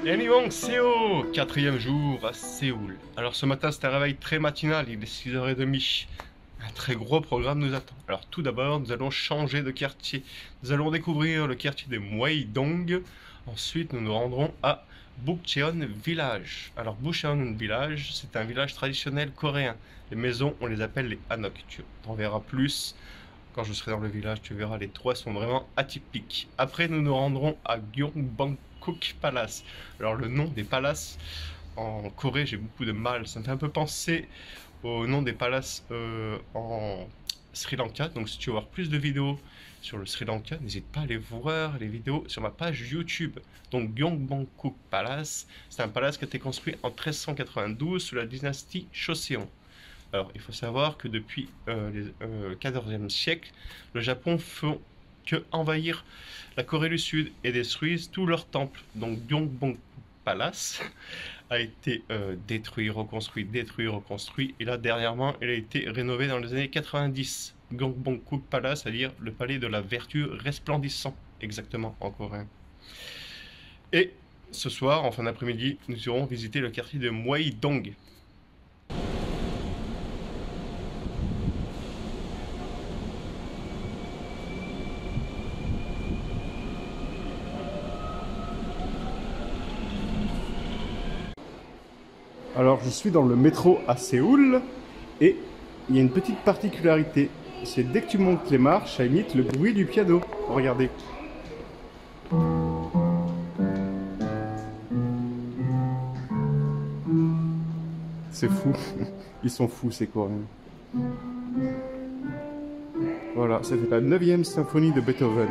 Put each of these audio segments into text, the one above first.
Annyeong Seo, quatrième jour à Séoul. Alors ce matin c'est un réveil très matinal, il est 6h30. Un très gros programme nous attend. Alors tout d'abord nous allons changer de quartier. Nous allons découvrir le quartier de Mweidong. Ensuite nous nous rendrons à Bukcheon Village. Alors Bukcheon Village c'est un village traditionnel coréen. Les maisons on les appelle les hanok. Tu en verras plus. Quand je serai dans le village, tu verras, les toits sont vraiment atypiques. Après, nous nous rendrons à Gyeongbokgung Palace. Alors, le nom des palaces en Corée, j'ai beaucoup de mal. Ça me fait un peu penser au nom des palaces en Sri Lanka. Donc, si tu veux voir plus de vidéos sur le Sri Lanka, n'hésite pas à aller voir les vidéos sur ma page YouTube. Donc, Gyeongbokgung Palace, c'est un palace qui a été construit en 1392 sous la dynastie Joseon. Alors, il faut savoir que depuis le 14e siècle, le Japon fait que envahir la Corée du Sud et détruisent tous leurs temples. Donc, Gyeongbokgung Palace a été détruit, reconstruit, et là, dernièrement, il a été rénové dans les années 90. Gyeongbokgung Palace, c'est-à-dire le palais de la vertu resplendissant, exactement, en coréen. Et ce soir, en fin d'après-midi, nous irons visiter le quartier de Mweidong. Alors, je suis dans le métro à Séoul et il y a une petite particularité. C'est dès que tu montes les marches, ça imite le bruit du piano. Regardez. C'est fou. Ils sont fous, ces Coréens. Voilà, c'était la 9e symphonie de Beethoven.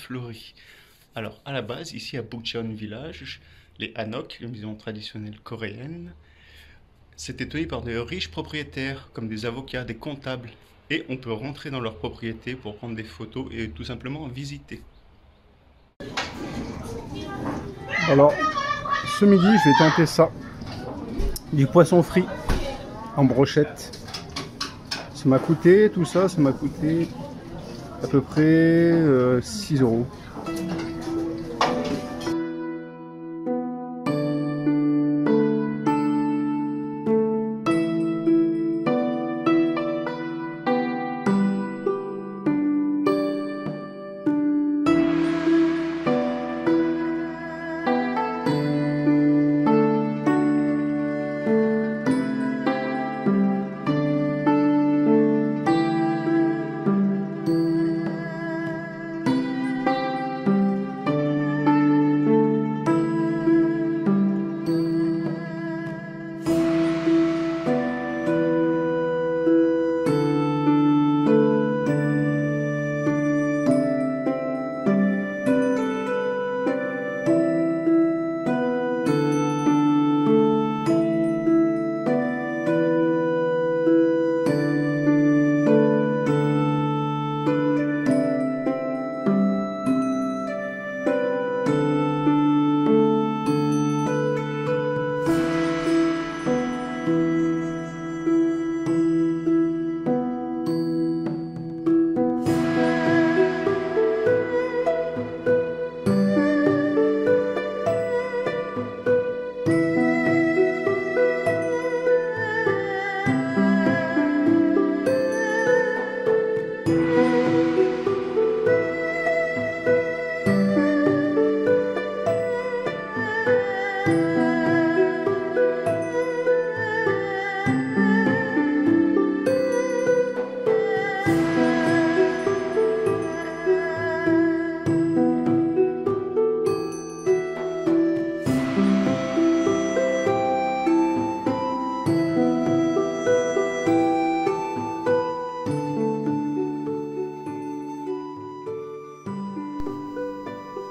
fleurie. Alors, à la base, ici à Bukcheon Village, les hanok, les maisons traditionnelles coréennes, c'était tenu par de riches propriétaires, comme des avocats, des comptables. Et on peut rentrer dans leur propriété pour prendre des photos et tout simplement visiter. Alors, ce midi, je vais tenter ça. Du poisson frit en brochette. Ça m'a coûté, tout ça, ça m'a coûté à peu près 6 €.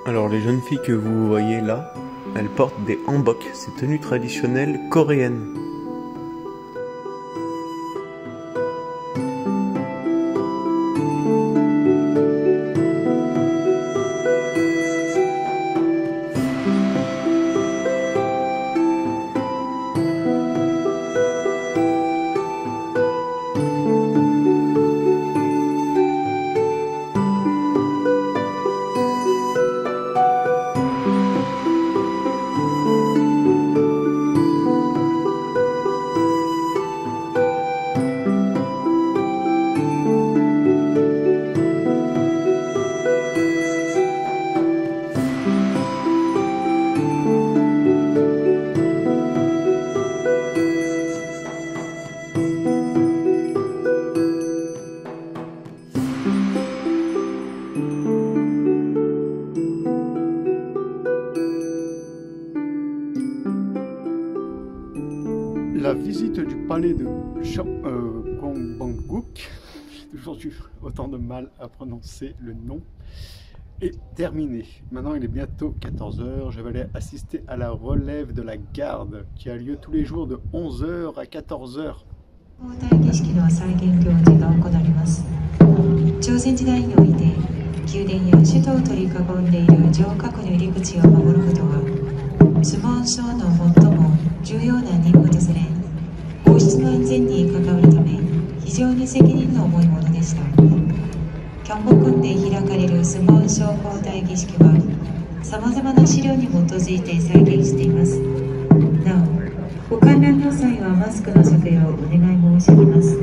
Alors les jeunes filles que vous voyez là, elles portent des hanbok, ces tenues traditionnelles coréennes. La visite du palais de Gyeongbokgung, j'ai toujours eu autant de mal à prononcer le nom, est terminée. Maintenant il est bientôt 14 h, je vais aller assister à la relève de la garde qui a lieu tous les jours de 11 h à 14 h. 朝鮮時代において宮殿や首都を取り囲んでいる城郭の入り口を守ることはスモン省の最も重要な任務とされ、王室の安全に関わるため非常に責任の重いものでした。キョンボクンで開かれるスモン省交代儀式はさまざまな資料に基づいて再現しています。なお、ご観覧の際はマスクの着用をお願い申し上げます。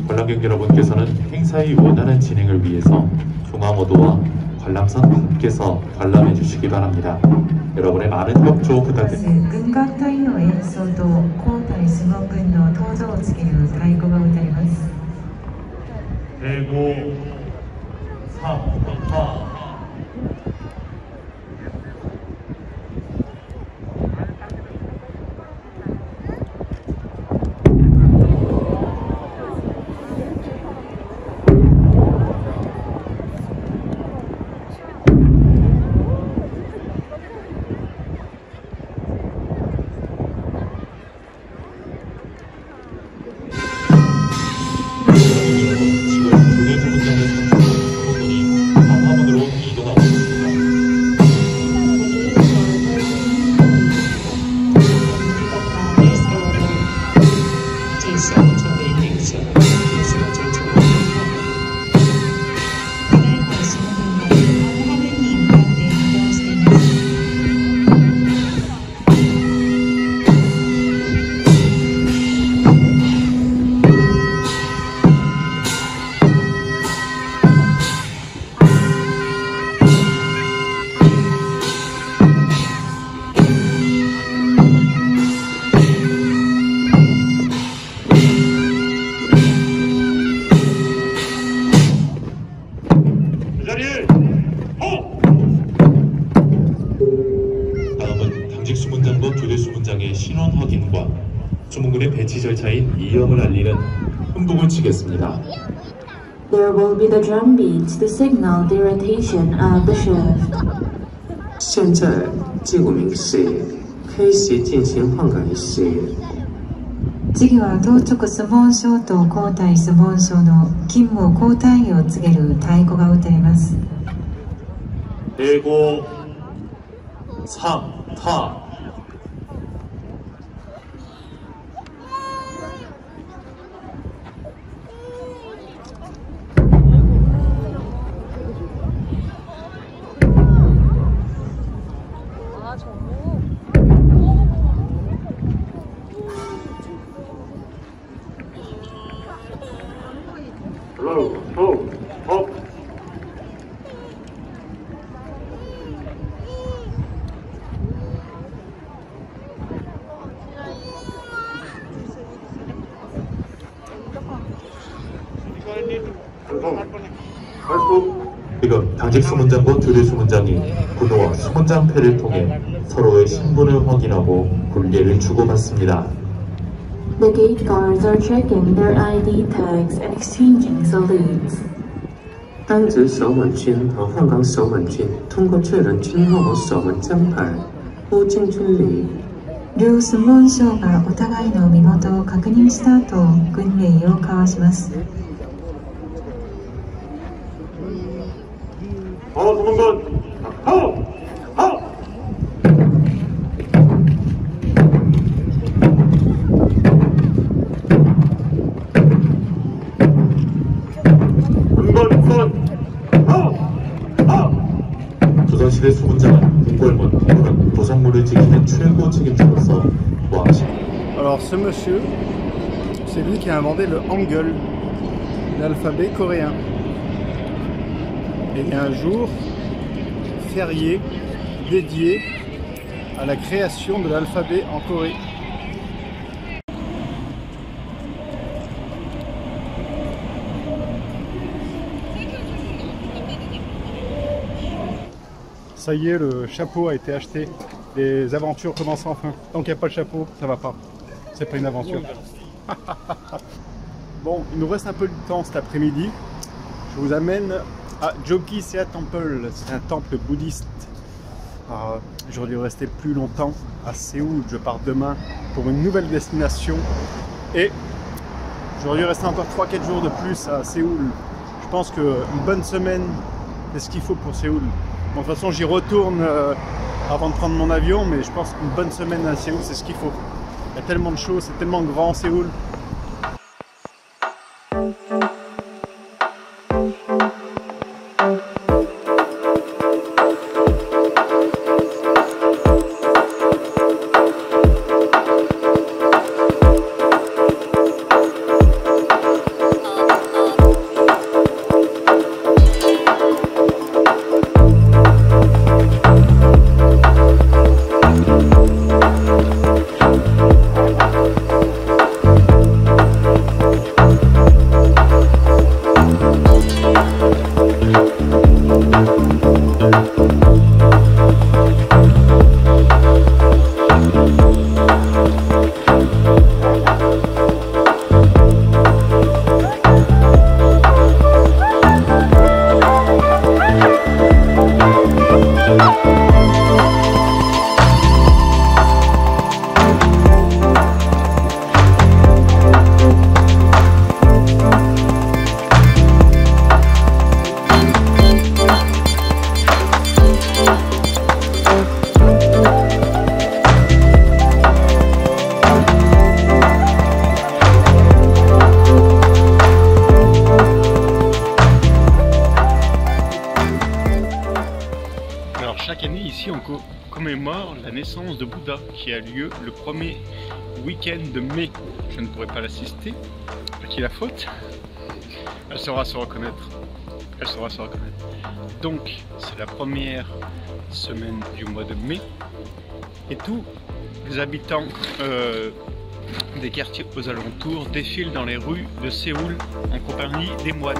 관람객 여러분께서는 행사의 원활한 진행을 위해서 중앙호도와 관람선 밖에서 관람해 주시기 바랍니다. 여러분의 많은 협조 부탁드립니다. 軍楽隊の演奏と皇太子門軍の登場を告げる太鼓が打たれます。대고 3, 4 당직 수문장과 교대 수문장의 신원 확인과 수문군의 배치 절차인 이역을 알리는 흠복을 치겠습니다. There will be the drum beat to signal the rotation of the shift. 现在记录明示开始进行换改式。次は当直相撲省と交代相撲省の勤務交代を告げる太鼓が打たれます。대고 3, 타. 지금 당직 수문장과 교대 수문장이 군호와 수문장패를 통해 서로의 신분을 확인하고 굴례를 주고받습니다. The gate guards are checking their ID tags and exchanging salutes. 单值守门军和换岗守门军通过确认军号和守门将牌，不进军礼。両相撲省がお互いの身元を確認した後、軍礼を交わします。도문관 하오! 하오! 문관 하오! 하오! 조선시대 수문장은 궁궐문, 문은 도성문을 지키는 최고 책임자로서 보았습니다. Alors ce monsieur, c'est lui qui a inventé le Hangul, l'alphabet coréen. Et il y a un jour férié dédié à la création de l'alphabet en Corée. Ça y est, le chapeau a été acheté. Les aventures commencent enfin. Tant qu'il n'y a pas de chapeau, ça va pas. C'est pas une aventure. Bon, il nous reste un peu de temps cet après-midi. Je vous amène à Jokisea Temple. C'est un temple bouddhiste. J'aurais dû rester plus longtemps à Séoul. Je pars demain pour une nouvelle destination. Et j'aurais dû rester encore 3-4 jours de plus à Séoul. Je pense qu'une bonne semaine, c'est ce qu'il faut pour Séoul. Bon, de toute façon, j'y retourne avant de prendre mon avion, mais je pense qu'une bonne semaine à Séoul, c'est ce qu'il faut. Il y a tellement de choses, c'est tellement grand Séoul. Commémore la naissance de Bouddha qui a lieu le premier week-end de mai. Je ne pourrai pas l'assister. À qui la faute? Elle saura se reconnaître. Elle saura se reconnaître. Donc, c'est la première semaine du mois de mai. Et tous les habitants des quartiers aux alentours défilent dans les rues de Séoul en compagnie des moines.